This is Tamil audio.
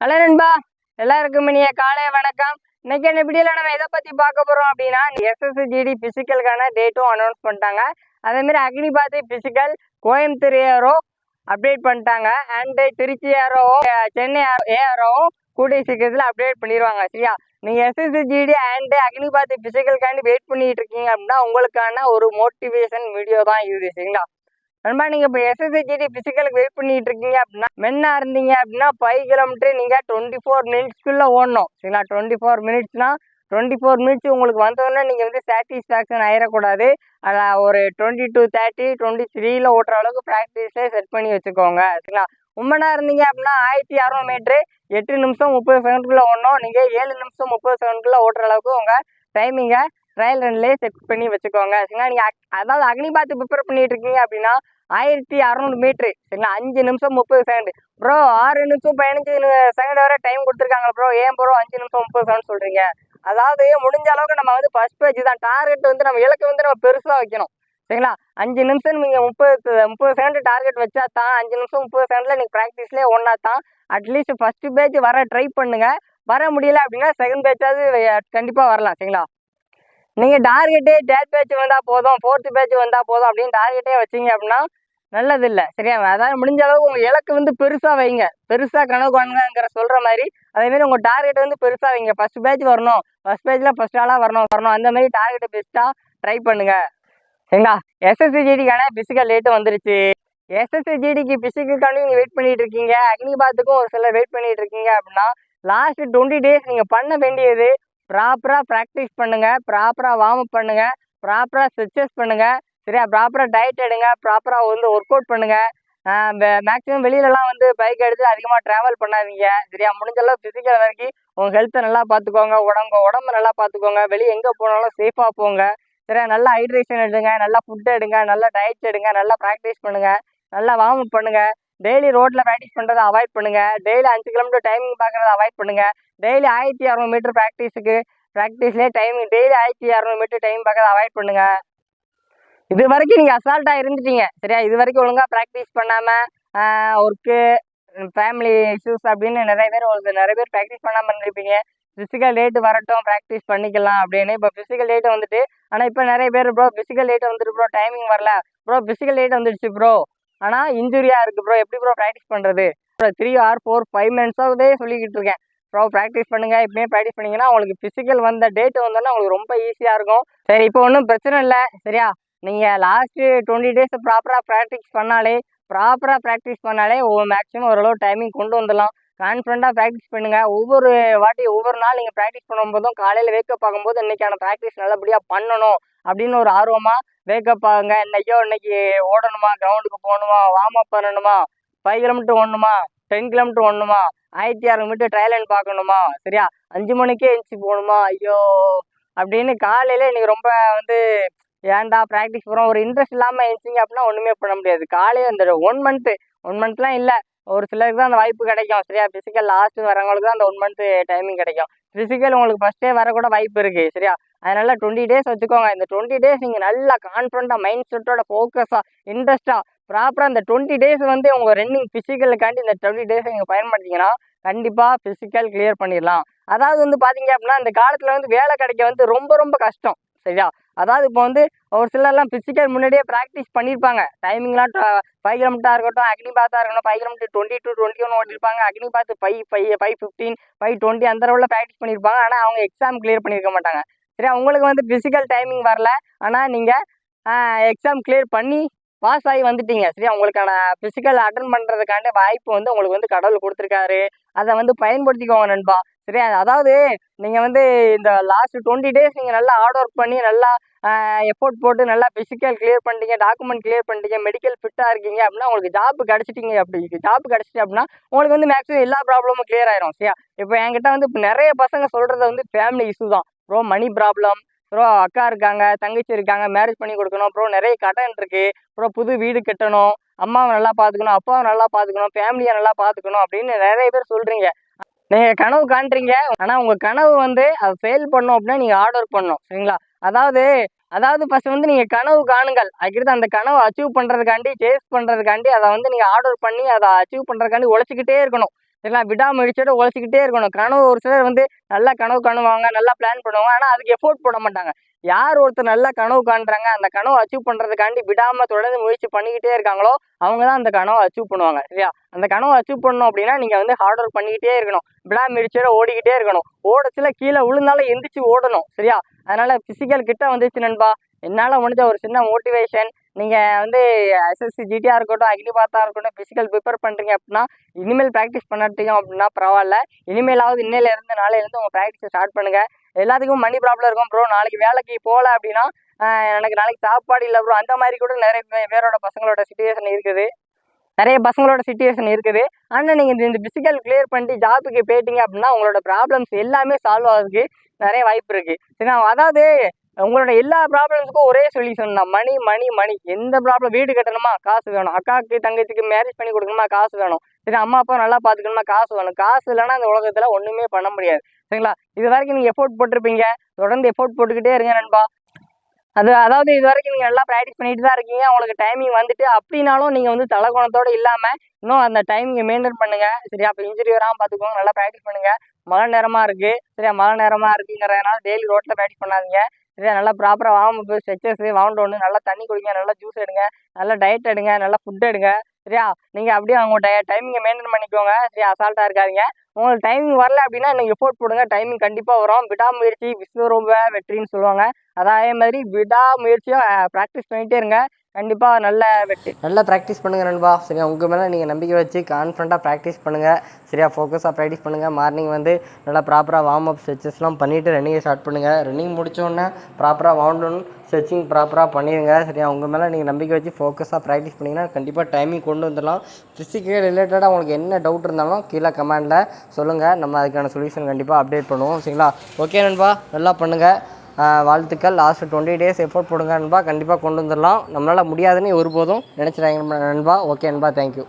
ஹலோ நண்பா, எல்லாருக்கும் இனிய காலை வணக்கம். இன்னைக்கு என்ன வீடியோல நம்ம எதை பத்தி பார்க்க போறோம் அப்படின்னா, SSGD பிசிக்கலுக்கான டேட்டும் அனௌன்ஸ் பண்ணிட்டாங்க. அதே மாதிரி அக்னிபாத் பிசிக்கல் கோயம்புத்தூர் ஏஆரோ அப்டேட் பண்ணிட்டாங்க. அண்ட் திருச்சி ஏஆரோவும் சென்னை ஏஆரோவும் கூடிய சீக்கிரத்தில் அப்டேட் பண்ணிடுவாங்க. சரியா, நீங்க SSGD அண்ட் அக்னிபாத் பிசிக்கலுக்காண்டி வெயிட் பண்ணிட்டு இருக்கீங்க அப்படின்னா உங்களுக்கான ஒரு மோட்டிவேஷன் வீடியோ தான் இது. சரிங்களா நண்பா, நீங்க இப்போ SSGD பிசிக்கலுக்கு வெயிட் பண்ணிட்டு இருக்கீங்க அப்படின்னா, மென்னா இருந்தீங்க அப்படின்னா 5 கிலோமீட்டர் நீங்க 24 மினிட்ஸ்க்குள்ள ஓடணும். சரிங்களா, 24 மினிட்ஸ்னா 24 மினிட்ஸ் உங்களுக்கு வந்தோடனே நீங்க வந்து சாட்டிஸ்ஃபேக்ஷன் ஆயிடக்கூடாது. அதான் ஒரு 22:30 23ல ஓட்டுற அளவுக்கு ப்ராக்டிஸ்ல செட் பண்ணி வச்சுக்கோங்க. சரிங்களா, உண்மைனா இருந்தீங்க அப்படின்னா 1600 மீட்ரு 8 நிமிஷம் 30 செகண்டுக்குள்ள ஓடணும். நீங்க 7 நிமிஷம் 30 செகண்டுக்குள்ள ஓட்டுற அளவுக்கு உங்க டைமிங்கை ட்ரையல் ரன்லேயே செட் பண்ணி வச்சுக்கோங்க. சரிங்களா, நீங்க அதாவது அக்னிபாத் ப்ரிப்பேர் பண்ணிட்டு இருக்கீங்க அப்படின்னா 1600 மீட்ரு. சரிங்களா, 5 நிமிஷம் 30 செகண்ட். ப்ரோ 6 நிமிஷம் 15 செகண்ட் வரை டைம் கொடுத்துருக்காங்க ப்ரோ, ஏன் ப்ரோ 5 நிமிஷம் 30 செகண்ட் சொல்றீங்க? அதாவது முடிஞ்ச அளவுக்கு நம்ம வந்து ஃபர்ஸ்ட் பேஜ் தான் டார்கெட் வந்து நம்ம இலக்கு வந்து நம்ம பெருசாக வைக்கணும். சரிங்களா, 5 நிமிஷம் நீங்க 30 செகண்ட் டார்கெட் வச்சா தான் 5 நிமிஷம் 30 செகண்ட்ல நீங்க ப்ராக்டிஸ்லேயே ஒன்னா தான் அட்லீஸ்ட் ஃபர்ஸ்ட் பேஜ் வர ட்ரை பண்ணுங்க. வர முடியல அப்படின்னா செகண்ட் பேஜாவது கண்டிப்பா வரலாம். சரிங்களா, நீங்க டார்கெட்டே தேர்ட் பேட்ச் வந்தா போதும், ஃபோர்த் பேட்ச் வந்தா போதும் அப்படின்னு டார்கெட்டே வச்சீங்க அப்படின்னா நல்லது இல்லை. சரியா, அதாவது முடிஞ்ச அளவுக்கு உங்க இலக்கு வந்து பெருசா வைங்க, பெருசா கனவு காணுங்கிற சொல்ற மாதிரி. அதே மாதிரி உங்க டார்கெட் வந்து பெருசா வைங்க. ஃபர்ஸ்ட் பேட்ச் வரணும், ஃபர்ஸ்ட் பேட்ச்ல ஃபர்ஸ்ட் ஆளா வரணும் அந்த மாதிரி டார்கெட்டை பெஸ்டா ட்ரை பண்ணுங்க. சரிங்களா, SSGDக்கான பிசிக்கல் டேட் வந்துருச்சு. SSGDக்கு பிசிக்கலுக்காண்டி நீங்க வெயிட் பண்ணிட்டு இருக்கீங்க, அக்னிபாத்துக்கும் ஒரு சிலர் வெயிட் பண்ணிட்டு இருக்கீங்க அப்படின்னா லாஸ்ட் 20 டேஸ் நீங்க பண்ண வேண்டியது ப்ராப்பரா ப்ராக்டிஸ் பண்ணுங்க, ப்ராப்பரா வார்ம் அப் பண்ணுங்க, ப்ராப்பரா ஸ்ட்ரெச்சஸ் பண்ணுங்க. சரியா, ப்ராப்பரா டயட் எடுங்க, ப்ராப்பரா வந்து ஒர்க் அவுட் பண்ணுங்க. மேக்ஸிமம் வெளியிலலாம் வந்து பைக் எடுத்து அதிகமாக ட்ராவல் பண்ணாதீங்க. சரியா, முடிஞ்ச அளவு பிசிக்கல் வரைக்கும் உங்க ஹெல்த்தை நல்லா பார்த்துக்கோங்க, உடம்ப நல்லா பார்த்துக்கோங்க. வெளியே எங்கே போனாலும் சேஃபாக போங்க. சரியா, நல்லா ஹைட்ரேஷன் எடுங்க, நல்லா ஃபுட் எடுங்க, நல்லா டயட் எடுங்க, நல்லா ப்ராக்டிஸ் பண்ணுங்க, நல்லா வார்ம் அப் பண்ணுங்க. டெய்லி ரோட்ல ப்ராக்டிஸ் பண்றதை அவாய்ட் பண்ணுங்க. டெய்லி 5 கிலோமீட்டர் டைமிங் பார்க்கறத அவாய்ட் பண்ணுங்க. டெய்லி 1600 மீட்டர் ப்ராக்டிஸ்லேயே டைமிங் டெய்லி 1600 மீட்டர் டைம் பார்க்கறத அவாய்ட் பண்ணுங்க. இது வரைக்கும் நீங்க அசால்ட்டா இருந்துட்டீங்க. சரியா, இது வரைக்கும் ஒழுங்கா ப்ராக்டிஸ் பண்ணாம ஒர்க்கு ஃபேமிலி இஷ்யூஸ் அப்படின்னு நிறைய பேர் ப்ராக்டிஸ் பண்ணாம இருந்திருப்பீங்க. பிசிக்கல் டேட் வரட்டும் ப்ராக்டிஸ் பண்ணிக்கலாம் அப்படின்னு. இப்போ பிசிக்கல் டேட் வந்துட்டு, ஆனால் இப்போ நிறைய பேர் ப்ரோ பிசிக்கல் டேட் வந்துட்டு ப்ரோ டைமிங் வரல, ப்ரோ பிசிக்கல் டேட் வந்துடுச்சு ப்ரோ ஆனால் இன்ஜுரியா இருக்கு ப்ரோ, எப்படி ப்ரோ ப்ராக்டிஸ் பண்றது? 3 or 4 5 மினிட்ஸாகவே சொல்லிக்கிட்டு இருக்கேன். ப்ரோ ப்ராக்டிஸ் பண்ணுங்க, இப்படியே ப்ராக்டிஸ் பண்ணீங்கன்னா உங்களுக்கு பிசிக்கல் வந்த டேட் வந்தோன்னா உங்களுக்கு ரொம்ப ஈஸியாக இருக்கும். சரி, இப்போ ஒன்றும் பிரச்சனை இல்லை. சரியா, நீங்கள் லாஸ்ட் 20 டேஸ் ப்ராப்பராக ப்ராக்டிஸ் பண்ணாலே மேக்ஸிமம் ஓரளவு டைமிங் கொண்டு வந்துடலாம். கான்ஃபிடண்டாக ப்ராக்டிஸ் பண்ணுங்க. ஒவ்வொரு நாள் நீங்கள் ப்ராக்டிஸ் பண்ணும்போதும் காலையில் வேக்கப் ஆகும்போது இன்னைக்கான ப்ராக்டிஸ் நல்லபடியாக பண்ணணும் அப்படின்னு ஒரு ஆர்வமாக வேக்கப் ஆகுங்க. இன்னைக்கு ஓடணுமா, கிரவுண்டுக்கு போகணுமா, வார்ம் அப் பண்ணணுமா, 5 கிலோமீட்டர் ஓடணுமா, 10 கிலோமீட்டர் ஓடணுமா, 1600 மீட்டர் ட்ரையல் ரன் பார்க்கணுமா, சரியா 5 மணிக்கே எழுந்துச்சி போகணுமா, ஐயோ அப்படின்னு காலையில இன்னைக்கு ரொம்ப வந்து ஏன்டா ப்ராக்டிஸ் போகிறோம் ஒரு இன்ட்ரெஸ்ட் இல்லாமல் எழுந்திங்க அப்படின்னா ஒன்றுமே பண்ண முடியாது. காலையில் இந்த 1 மந்த்லாம் இல்லை, ஒரு சிலருக்கு தான் அந்த வாய்ப்பு கிடைக்கும். சரியா, பிசிக்கல் லாஸ்ட் வரவங்களுக்கு தான் அந்த 1 மந்த் டைமிங் கிடைக்கும். பிசிக்கல் உங்களுக்கு ஃபர்ஸ்டே வரக்கூட வாய்ப்பு இருக்குது. சரியா, அதனால 20 டேஸ் வச்சுக்கோங்க. இந்த 20 டேஸ் நீங்கள் நல்லா கான்ஃபிடண்டாக மைண்ட் செட்டோட ஃபோக்கஸாக இன்ட்ரெஸ்ட்டாக ப்ராப்பராக இந்த 20 டேஸ் வந்து உங்கள் ரன்னிங் பிசிக்கலுக்காண்டி இந்த 20 டேஸ் நீங்கள் பயன்படுத்திங்கன்னா கண்டிப்பாக பிசிக்கல் கிளியர் பண்ணிடலாம். அதாவது வந்து பார்த்தீங்க அப்படின்னா இந்த காலத்தில் வந்து வேலை கிடைக்க வந்து ரொம்ப ரொம்ப கஷ்டம். சரியா, அதாவது இப்போ வந்து ஒரு சிலர்லாம் பிசிக்கல் முன்னாடியே ப்ராக்டிஸ் பண்ணியிருப்பாங்க. டைமிங்லாம் 5 கிலோமீட்டராக இருக்கட்டும், அக்னிபாத்தாக இருக்கட்டும், 5 கிலோமீட்டர் 22-21 ஓட்டிருப்பாங்க. அக்னிபாத் 5:15 5:20 அந்த அளவில் ப்ராக்டிஸ் பண்ணியிருப்பாங்க. ஆனால் அவங்க எக்ஸாம் கிளியர் பண்ணியிருக்க மாட்டாங்க. சரியா, உங்களுக்கு வந்து பிசிக்கல் டைமிங் வரல, ஆனால் நீங்கள் எக்ஸாம் கிளியர் பண்ணி பாஸ் ஆகி வந்துட்டீங்க. சரியா, உங்களுக்கான பிசிக்கல் அட்டன் பண்ணுறதுக்காண்ட வாய்ப்பு வந்து உங்களுக்கு வந்து கடவுள் கொடுத்துருக்காரு. அதை வந்து பயன்படுத்திக்கோங்க நண்பா. சரியா, அதாவது நீங்கள் வந்து இந்த லாஸ்ட் 20 டேஸ் நீங்கள் நல்லா ஹார்ட் ஒர்க் பண்ணி நல்லா எஃபோர்ட் போட்டு நல்லா பிசிக்கல் கிளியர் பண்ணிட்டீங்க, டாக்குமெண்ட் கிளியர் பண்ணிட்டீங்க, மெடிக்கல் ஃபிட்டாக இருக்கீங்க அப்படின்னா உங்களுக்கு ஜாப் கிடச்சிட்டிங்க. ஜாப் கிடச்சிட்டு அப்படின்னா உங்களுக்கு வந்து மேக்ஸிமம் எல்லா ப்ராப்ளமும் கிளியர் ஆயிரும். சரியா, இப்போ என்கிட்ட வந்து இப்போ நிறைய பசங்க சொல்கிறது வந்து ஃபேமிலி இஷ்யூ தான் ப்ரோ, மணி ப்ராப்ளம் ப்ரோ, அக்கா இருக்காங்க, தங்கச்சி இருக்காங்க, மேரேஜ் பண்ணி கொடுக்கணும் ப்ரோ, நிறைய கடன் இருக்குது ப்ரோ, புது வீடு கட்டணும், அம்மாவை நல்லா பார்த்துக்கணும், அப்பாவை நல்லா பார்த்துக்கணும், ஃபேமிலியை நல்லா பார்த்துக்கணும் அப்படின்னு நிறைய பேர் சொல்கிறீங்க. நீங்கள் கனவு காண்றீங்க, ஆனால் உங்கள் கனவு வந்து அதை ஃபெயில் பண்ணணும் அப்படின்னா நீங்கள் ஹார்ட் ஒர்க் பண்ணணும். சரிங்களா, அதாவது ஃபர்ஸ்ட் வந்து நீங்கள் கனவு காணுங்கள், அதுக்கிட்ட அந்த கனவை அச்சீவ் பண்ணுறதுக்காண்டி சேஸ் பண்ணுறதுக்காண்டி அதை வந்து நீங்கள் ஹார்ட் ஒர்க் பண்ணி அதை அச்சீவ் பண்ணுறதுக்காண்டி உழைச்சிக்கிட்டே இருக்கணும். சரிங்களா? விடாமுயற்சியோட உழைச்சிக்கிட்டே இருக்கணும். கனவு ஒரு சிலர் வந்து நல்லா கனவு காணுவாங்க, நல்லா பிளான் பண்ணுவாங்க. ஆனால் அதுக்கு எஃபோர்ட் போட மாட்டாங்க. யார் ஒருத்தர் நல்லா கனவு காண்றாங்க, அந்த கனவை அச்சீவ் பண்ணுறதுக்காண்டி விடாமல் தொடர்ந்து முயற்சி பண்ணிக்கிட்டே இருக்காங்களோ அவங்க தான் அந்த கனவை அச்சீவ் பண்ணுவாங்க. சரியா? அந்த கனவை அச்சீவ் பண்ணணும் அப்படின்னா நீங்கள் வந்து ஹார்ட் ஒர்க் பண்ணிக்கிட்டே இருக்கணும். விடாமுயற்சியோட ஓடிக்கிட்டே இருக்கணும். ஓடச்சில கீழே விழுந்தாலும் எந்திரிச்சு ஓடணும். சரியா? அதனால பிசிக்கல் கிட்ட வந்துச்சு நண்பா. என்னால் முடிஞ்ச ஒரு சின்ன மோட்டிவேஷன், நீங்கள் வந்து எஸ்எஸ்சி ஜிடியாக இருக்கட்டும், அக்னிபாத்தா இருக்கட்டும், ஃபிசிக்கல் ப்ரிப்பேர் பண்ணுறீங்க அப்படின்னா இனிமேல் ப்ராக்டிஸ் பண்ணாட்டீங்க அப்படின்னா பரவாயில்ல. இனிமேலாவது இன்னையிலேருந்து நாளையிலேருந்து உங்கள் ப்ராக்டிஸை ஸ்டார்ட் பண்ணுங்கள். எல்லாத்துக்கும் மணி ப்ராப்ளம் இருக்கும் ப்ரோ. நாளைக்கு வேலைக்கு போகல அப்படின்னா எனக்கு நாளைக்கு சாப்பாடு இல்லை ப்ரோ. அந்த மாதிரி கூட நிறைய பேரோட பசங்களோட சுச்சுவேஷன் இருக்குது. ஆனால் நீங்கள் இந்த பிசிக்கல் கிளியர் பண்ணிட்டு ஜாபுக்கு போயிட்டீங்க அப்படின்னா உங்களோட ப்ராப்ளம்ஸ் எல்லாமே சால்வ் ஆகிறதுக்கு நிறைய வாய்ப்பு இருக்குது. சரிங்களா? அதாவது உங்களோட எல்லா ப்ராப்ளம்ஸுக்கும் ஒரே சொல்யூஷன் தான், மணி மணி மணி. எந்த ப்ராப்ளம், வீடு கட்டணுமா காசு வேணும், அக்காவுக்கு தங்கச்சிக்கு மேரேஜ் பண்ணி கொடுக்கணுமா காசு வேணும், சரி அம்மா அப்பா நல்லா பார்த்துக்கணுமா காசு வேணும். காசு இல்லைன்னா இந்த உலகத்தில் ஒன்றுமே பண்ண முடியாது. சரிங்களா? இது வரைக்கும் நீங்கள் எஃபோர்ட் போட்டிருப்பீங்க, தொடர்ந்து எஃபோர்ட் போட்டுக்கிட்டே இருங்க நண்பா. அதாவது இது வரைக்கும் நீங்கள் நல்லா ப்ராக்டிஸ் பண்ணிட்டு தான் இருக்கீங்க. உங்களுக்கு டைமிங் வந்துட்டு அப்படின்னாலும் நீங்கள் வந்து தலகுணத்தோடு இல்லாமல் இன்னும் அந்த டைமிங்கை மெயின்டைன் பண்ணுங்கள். சரியா? அப்போ இன்ஜுரி வராமல் பார்த்துக்கோங்க. நல்லா ப்ராக்டிஸ் பண்ணுங்கள். மழை நேரமாக இருக்குது. சரியா? மழை நேரமாக இருக்குங்கிறதுனால டெய்லி ரோட்டில் ப்ராக்டிஸ் பண்ணாதீங்க. சரியா? நல்லா ப்ராப்பராக வார்ம் அப், ஸ்ட்ரெச்சர்ஸு, வார்ம் டவுனு, நல்லா தண்ணி குடிங்க, நல்லா ஜூஸ் எடுங்க, நல்லா டயட் எடுங்க, நல்லா ஃபுட் எடுங்க. சரியா? நீங்கள் அப்படியே அவங்க டைமிங்கை மெயின்டைன் பண்ணிக்கோங்க. சரியா? அசால்ட்டாக இருக்காதீங்க. உங்களுக்கு டைமிங் வரல அப்படின்னா நீங்கள் எஃபோர்ட் போடுங்க. டைமிங் கண்டிப்பாக வரும். விடாமுயற்சி விஸ்வரூப வெற்றின்னு சொல்லுவாங்க. அதே மாதிரி விடாமுயற்சியாக ப்ராக்டிஸ் பண்ணிகிட்டே இருங்க. கண்டிப்பாக நல்ல வெற்றி. நல்லா ப்ராக்டிஸ் பண்ணுங்கள் நண்பா. சரியா? உங்கள் மேலே நீங்கள் நம்பிக்கை வச்சு கான்ஃபிடண்ட்டாக ப்ராக்டிஸ் பண்ணுங்கள். சரியா? ஃபோக்கஸாக ப்ராக்டிஸ் பண்ணுங்கள். மார்னிங் வந்து நல்லா ப்ராப்பராக வார்ம் அப் ஸ்ட்ரெச்சஸ்லாம் பண்ணிவிட்டு ரன்னிங்கை ஸ்டார்ட் பண்ணுங்கள். ரன்னிங் முடித்தோடனே ப்ராப்பராக வார்ம் டவுன் ஸ்ட்ரெச்சிங் ப்ராப்பராக பண்ணிடுங்க. சரியா? உங்கள் மேலே நீங்கள் நம்பிக்கை வச்சு ஃபோக்கஸாக ப்ராக்டிஸ் பண்ணிங்கன்னா கண்டிப்பாக டைமிங் கொண்டு வந்துடலாம். ஃபிசிக்கல் ரிலேட்டடாக உங்களுக்கு என்ன டவுட் இருந்தாலும் கீழே கமெண்டில் சொல்லுங்கள். நம்ம அதுக்கான சொல்யூஷன் கண்டிப்பாக அப்டேட் பண்ணுவோம். சரிங்களா? ஓகே நண்பா, நல்லா பண்ணுங்கள். வாழ்த்துக்கள். லாஸ்ட்டு 20 days எஃபோர்ட் போடுங்க நண்பா. கண்டிப்பாக கொண்டு வந்துடலாம். நம்மளால் முடியாதுன்னு ஒருபோதும் நினச்சிடாங்க நண்பா. ஓகே நண்பா, தேங்க்யூ.